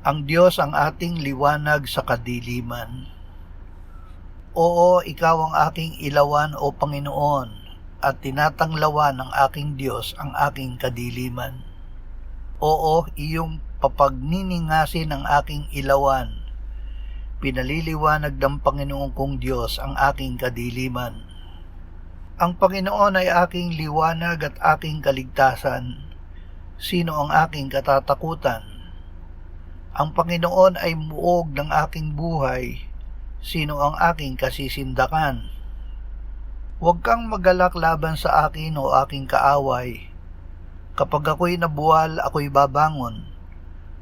Ang Diyos ang ating liwanag sa kadiliman. Oo, ikaw ang aking ilawan o Panginoon, at tinatanglawan ng aking Diyos ang aking kadiliman. Oo, iyong papagniningasin ang aking ilawan. Pinaliliwanag ng Panginoon kong Diyos ang aking kadiliman. Ang Panginoon ay aking liwanag at aking kaligtasan. Sino ang aking katatakutan? Ang Panginoon ay muog ng aking buhay. Sino ang aking kasisindakan? Huwag kang magalak laban sa akin o aking kaaway. Kapag ako'y nabuwal, ako'y babangon.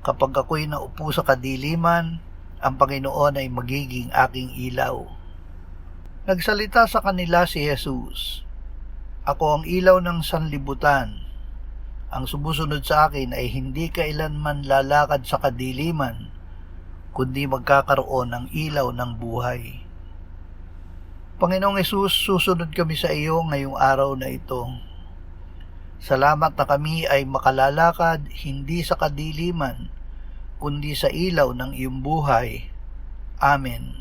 Kapag ako'y naupo sa kadiliman, ang Panginoon ay magiging aking ilaw. Nagsalita sa kanila si Jesus, "Ako ang ilaw ng sanlibutan. Ang sumusunod sa akin ay hindi kailanman lalakad sa kadiliman, kundi magkakaroon ng ilaw ng buhay." Panginoong Hesus, susunod kami sa iyo ngayong araw na ito. Salamat na kami ay makalalakad hindi sa kadiliman, kundi sa ilaw ng iyong buhay. Amen.